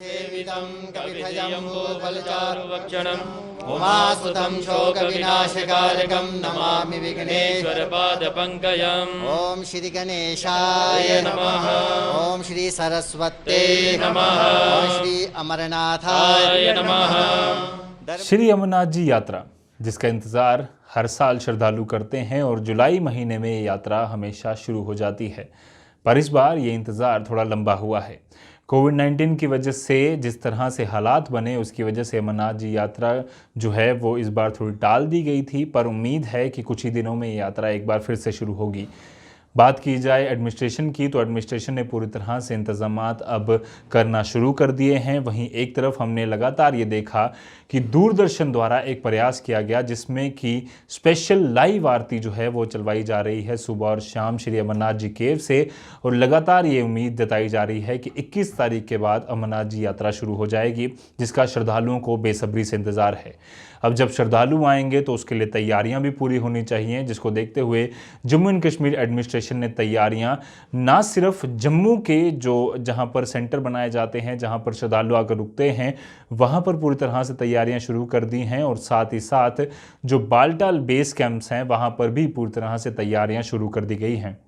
सेवितं कविभजम्बूफलचारुभक्षणम् उमासुतं शोकविनाशकारकं नमामि विघ्नेश्वरपादपङ्कजम्। ओम श्री गणेशाय नमः। ओम श्री सरस्वते नमः। ओम श्री अमरनाथाय नमः। श्री अमरनाथ जी यात्रा, जिसका इंतज़ार हर साल श्रद्धालु करते हैं और जुलाई महीने में ये यात्रा हमेशा शुरू हो जाती है, पर इस बार ये इंतज़ार थोड़ा लंबा हुआ है। कोविड-19 की वजह से जिस तरह से हालात बने, उसकी वजह से अमरनाथ जी यात्रा जो है वो इस बार थोड़ी टाल दी गई थी, पर उम्मीद है कि कुछ ही दिनों में ये यात्रा एक बार फिर से शुरू होगी। बात की जाए एडमिनिस्ट्रेशन की, तो एडमिनिस्ट्रेशन ने पूरी तरह से इंतज़ामात अब करना शुरू कर दिए हैं। वहीं एक तरफ हमने लगातार ये देखा कि दूरदर्शन द्वारा एक प्रयास किया गया जिसमें कि स्पेशल लाइव आरती जो है वो चलवाई जा रही है सुबह और शाम श्री अमरनाथ जी केव से, और लगातार ये उम्मीद जताई जा रही है कि 21 तारीख के बाद अमरनाथ जी यात्रा शुरू हो जाएगी, जिसका श्रद्धालुओं को बेसब्री से इंतज़ार है। अब जब श्रद्धालु आएंगे तो उसके लिए तैयारियां भी पूरी होनी चाहिए, जिसको देखते हुए जम्मू एंड कश्मीर एडमिनिस्ट्रेशन ने तैयारियां ना सिर्फ जम्मू के जहां पर सेंटर बनाए जाते हैं, जहां पर श्रद्धालु आकर रुकते हैं, वहां पर पूरी तरह से तैयारियां शुरू कर दी हैं, और साथ ही साथ जो बालटाल बेस कैंप्स हैं वहां पर भी पूरी तरह से तैयारियां शुरू कर दी गई हैं।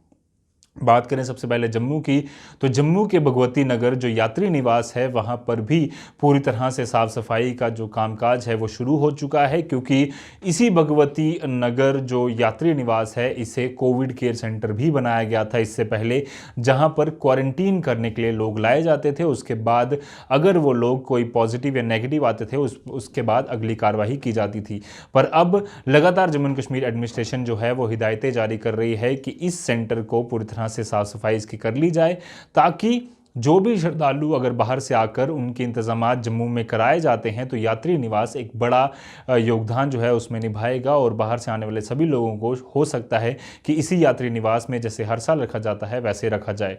बात करें सबसे पहले जम्मू की, तो जम्मू के भगवती नगर जो यात्री निवास है वहाँ पर भी पूरी तरह से साफ़ सफाई का जो कामकाज है वो शुरू हो चुका है, क्योंकि इसी भगवती नगर जो यात्री निवास है इसे कोविड केयर सेंटर भी बनाया गया था इससे पहले, जहाँ पर क्वारंटीन करने के लिए लोग लाए जाते थे। उसके बाद अगर वो लोग कोई पॉजिटिव या नेगेटिव आते थे उसके बाद अगली कार्रवाई की जाती थी। पर अब लगातार जम्मू एंड कश्मीर एडमिनिस्ट्रेशन जो है वो हिदायतें जारी कर रही है कि इस सेंटर को पूरी तरह से साफ सफाई इसकी कर ली जाए, ताकि जो भी श्रद्धालु अगर बाहर से आकर उनके इंतजामात जम्मू में कराए जाते हैं तो यात्री निवास एक बड़ा योगदान जो है उसमें निभाएगा, और बाहर से आने वाले सभी लोगों को हो सकता है कि इसी यात्री निवास में जैसे हर साल रखा जाता है वैसे रखा जाए।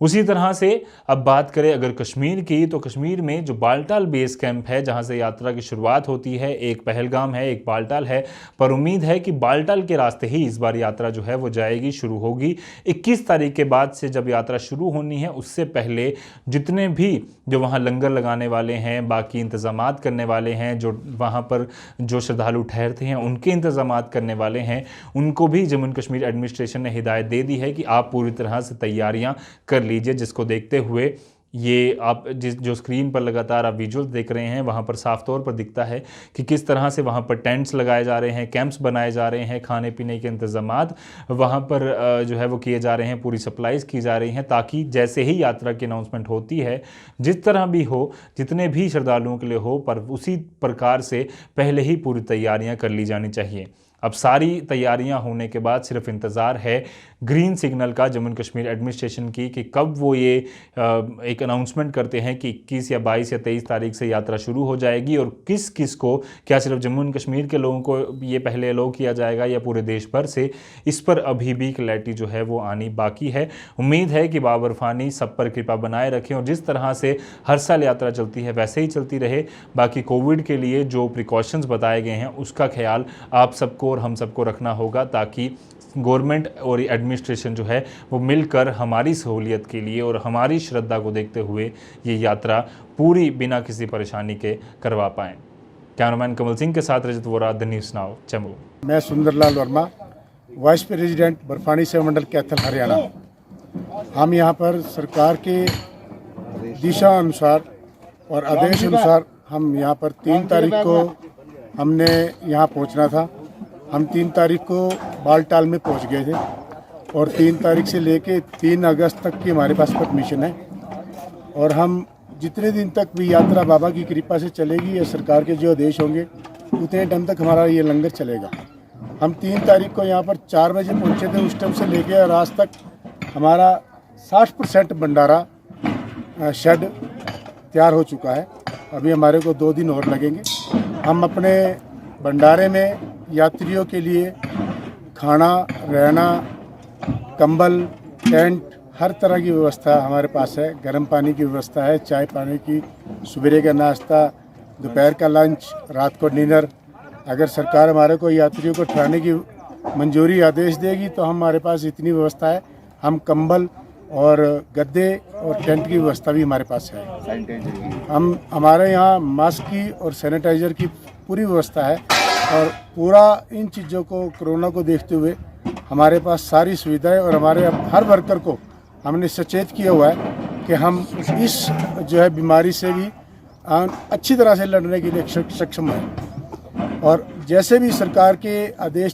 उसी तरह से अब बात करें अगर कश्मीर की, तो कश्मीर में जो बालटाल बेस कैंप है जहां से यात्रा की शुरुआत होती है, एक पहलगाम है एक बालटाल है, पर उम्मीद है कि बालटाल के रास्ते ही इस बार यात्रा जो है वो जाएगी, शुरू होगी। 21 तारीख के बाद से जब यात्रा शुरू होनी है उससे पहले जितने भी जो वहाँ लंगर लगाने वाले हैं, बाकी इंतज़ामात करने वाले हैं, जो वहाँ पर जो श्रद्धालु ठहरते हैं उनके इंतज़ामात करने वाले हैं, उनको भी जम्मू एंड कश्मीर एडमिनिस्ट्रेशन ने हिदायत दे दी है कि आप पूरी तरह से तैयारियाँ कर लीजिए, जिसको देखते हुए ये आप जो स्क्रीन पर लगातार आप विजुअल्स देख रहे हैं वहाँ पर साफ तौर पर दिखता है कि किस तरह से वहाँ पर टेंट्स लगाए जा रहे हैं, कैंप्स बनाए जा रहे हैं, खाने पीने के इंतज़ामात वहाँ पर जो है वो किए जा रहे हैं, पूरी सप्लाईज़ की जा रही हैं, ताकि जैसे ही यात्रा की अनाउंसमेंट होती है, जिस तरह भी हो, जितने भी श्रद्धालुओं के लिए हो, पर उसी प्रकार से पहले ही पूरी तैयारियाँ कर ली जानी चाहिए। अब सारी तैयारियां होने के बाद सिर्फ इंतज़ार है ग्रीन सिग्नल का जम्मू एंड कश्मीर एडमिनिस्ट्रेशन की कि कब वो ये एक अनाउंसमेंट करते हैं कि 21 या 22 या 23 तारीख से यात्रा शुरू हो जाएगी, और किस किस को, क्या सिर्फ जम्मू एंड कश्मीर के लोगों को ये पहले अलाउ किया जाएगा या पूरे देश भर से, इस पर अभी भी क्लैरिटी जो है वो आनी बाकी है। उम्मीद है कि बाबर फानी सब पर कृपा बनाए रखें और जिस तरह से हर साल यात्रा चलती है वैसे ही चलती रहे। बाकी कोविड के लिए जो प्रिकॉशंस बताए गए हैं उसका ख्याल आप सबको और हम सबको रखना होगा, ताकि गवर्नमेंट और एडमिनिस्ट्रेशन जो है वो मिलकर हमारी सहूलियत के लिए और हमारी श्रद्धा को देखते हुए ये यात्रा पूरी बिना किसी परेशानी के करवा पाएँ। कैमरामैन कमल सिंह के साथ Rajat Vora, the News Now, Jammu. मैं सुंदरलाल वर्मा, वाइस प्रेसिडेंट बर्फानी सेवा मंडल कैथल हरियाणा। हम यहाँ पर सरकार के दिशा अनुसार और आदेश अनुसार हम यहाँ पर 3 तारीख को हमने यहाँ पहुँचना था। हम 3 तारीख को बालटाल में पहुँच गए थे और 3 तारीख से लेके 3 अगस्त तक की हमारे पास परमिशन है, और हम जितने दिन तक भी यात्रा बाबा की कृपा से चलेगी या सरकार के जो आदेश होंगे उतने टाइम तक हमारा ये लंगर चलेगा। हम 3 तारीख को यहाँ पर 4 बजे पहुँचे थे, उस टाइम से लेके और आज तक हमारा 60% भंडारा शेड तैयार हो चुका है। अभी हमारे को 2 दिन और लगेंगे। हम अपने भंडारे में यात्रियों के लिए खाना, रहना, कंबल, टेंट, हर तरह की व्यवस्था हमारे पास है। गर्म पानी की व्यवस्था है, चाय पानी की, सुबह का नाश्ता, दोपहर का लंच, रात को डिनर। अगर सरकार हमारे को यात्रियों को ठहरने की मंजूरी आदेश देगी तो हमारे पास इतनी व्यवस्था है। हम कंबल और गद्दे और टेंट की व्यवस्था भी हमारे पास है। हमारे यहाँ मास्क की और सैनिटाइज़र की पूरी व्यवस्था है और पूरा इन चीज़ों को कोरोना को देखते हुए हमारे पास सारी सुविधाएं और हमारे हर वर्कर को हमने सचेत किया हुआ है कि हम इस जो है बीमारी से भी अच्छी तरह से लड़ने के लिए सक्षम हैं। और जैसे भी सरकार के आदेश